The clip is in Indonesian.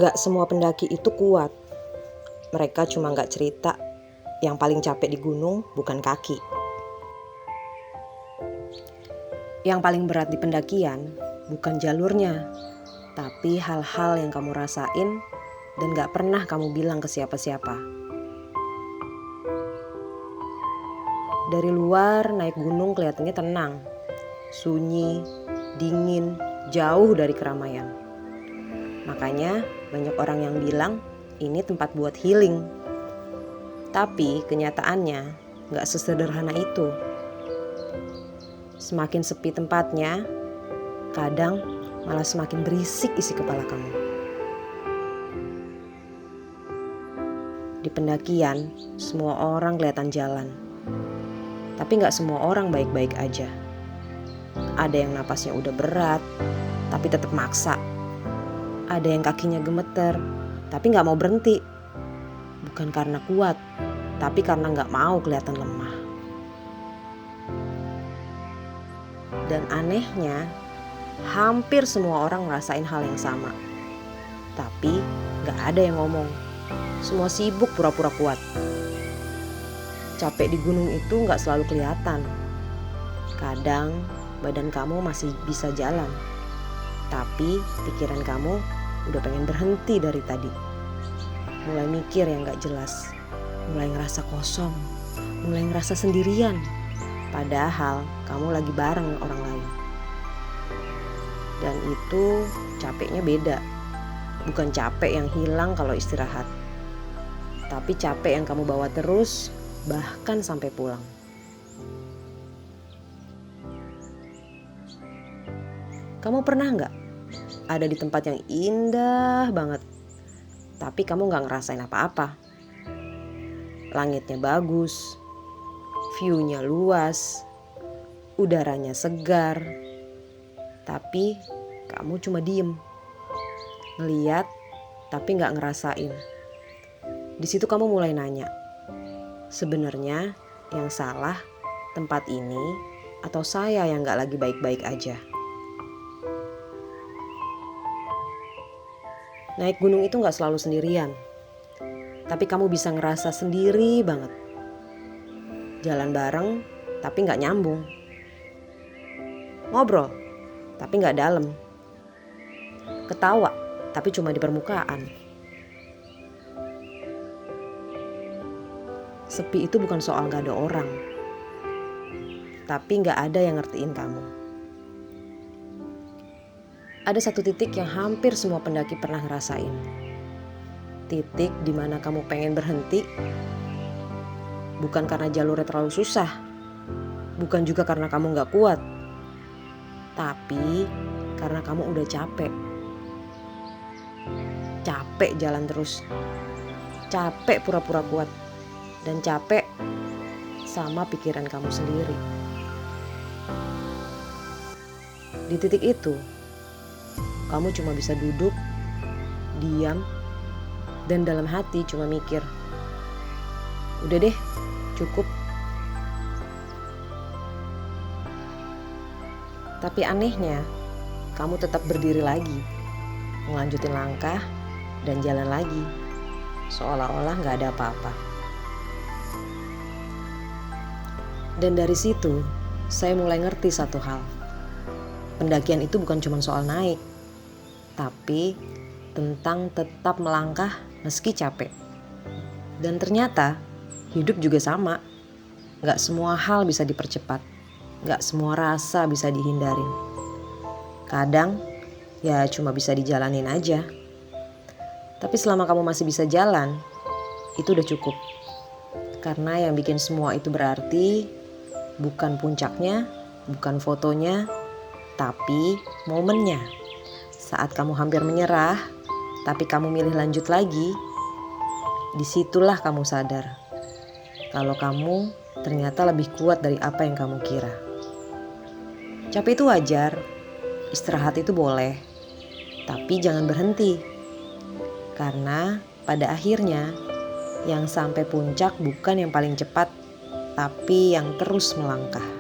Nggak semua pendaki itu kuat. Mereka cuma nggak cerita. Yang paling capek di gunung bukan kaki. Yang paling berat di pendakian bukan jalurnya, tapi hal-hal yang kamu rasain dan gak pernah kamu bilang ke siapa-siapa. Dari luar naik gunung kelihatannya tenang, sunyi, dingin, jauh dari keramaian. Makanya banyak orang yang bilang ini tempat buat healing. Tapi kenyataannya gak sesederhana itu. Semakin sepi tempatnya, kadang malah semakin berisik isi kepala kamu. Di pendakian, semua orang kelihatan jalan. Tapi gak semua orang baik-baik aja. Ada yang napasnya udah berat, tapi tetap maksa. Ada yang kakinya gemeter, tapi gak mau berhenti. Bukan karena kuat, tapi karena gak mau kelihatan lemah. Dan anehnya, hampir semua orang ngerasain hal yang sama. Tapi gak ada yang ngomong. Semua sibuk pura-pura kuat. Capek di gunung itu gak selalu kelihatan. Kadang badan kamu masih bisa jalan, tapi pikiran kamu udah pengen berhenti dari tadi. Mulai mikir yang gak jelas, mulai ngerasa kosong, mulai ngerasa sendirian. Padahal kamu lagi bareng orang lain. Dan itu capeknya beda. Bukan capek yang hilang kalau istirahat, tapi capek yang kamu bawa terus, bahkan sampai pulang. Kamu pernah gak ada di tempat yang indah banget, tapi kamu gak ngerasain apa-apa? Langitnya bagus, view-nya luas, udaranya segar, tapi kamu cuma diem, ngeliat tapi gak ngerasain. Di situ kamu mulai nanya, sebenarnya yang salah tempat ini atau saya yang gak lagi baik-baik aja? Naik gunung itu gak selalu sendirian, tapi kamu bisa ngerasa sendiri banget. Jalan bareng tapi gak nyambung. Ngobrol tapi gak dalam. Ketawa tapi cuma di permukaan. Sepi itu bukan soal gak ada orang, tapi gak ada yang ngertiin kamu. Ada satu titik yang hampir semua pendaki pernah ngerasain. Titik dimana kamu pengen berhenti, bukan karena jalurnya terlalu susah, bukan juga karena kamu gak kuat, tapi karena kamu udah capek. Capek jalan terus, capek pura-pura kuat, dan capek sama pikiran kamu sendiri. Di titik itu, kamu cuma bisa duduk, diam, dan dalam hati cuma mikir, udah deh, cukup. Tapi anehnya, kamu tetap berdiri lagi, melanjutin langkah, dan jalan lagi, seolah-olah gak ada apa-apa. Dan dari situ, saya mulai ngerti satu hal. Pendakian itu bukan cuma soal naik, tapi tentang tetap melangkah meski capek. Dan ternyata hidup juga sama. Gak semua hal bisa dipercepat, gak semua rasa bisa dihindarin. Kadang ya cuma bisa dijalanin aja. Tapi selama kamu masih bisa jalan, itu udah cukup. Karena yang bikin semua itu berarti bukan puncaknya, bukan fotonya, tapi momennya. Saat kamu hampir menyerah, tapi kamu milih lanjut lagi, disitulah kamu sadar kalau kamu ternyata lebih kuat dari apa yang kamu kira. Capek itu wajar, istirahat itu boleh, tapi jangan berhenti. Karena pada akhirnya yang sampai puncak bukan yang paling cepat, tapi yang terus melangkah.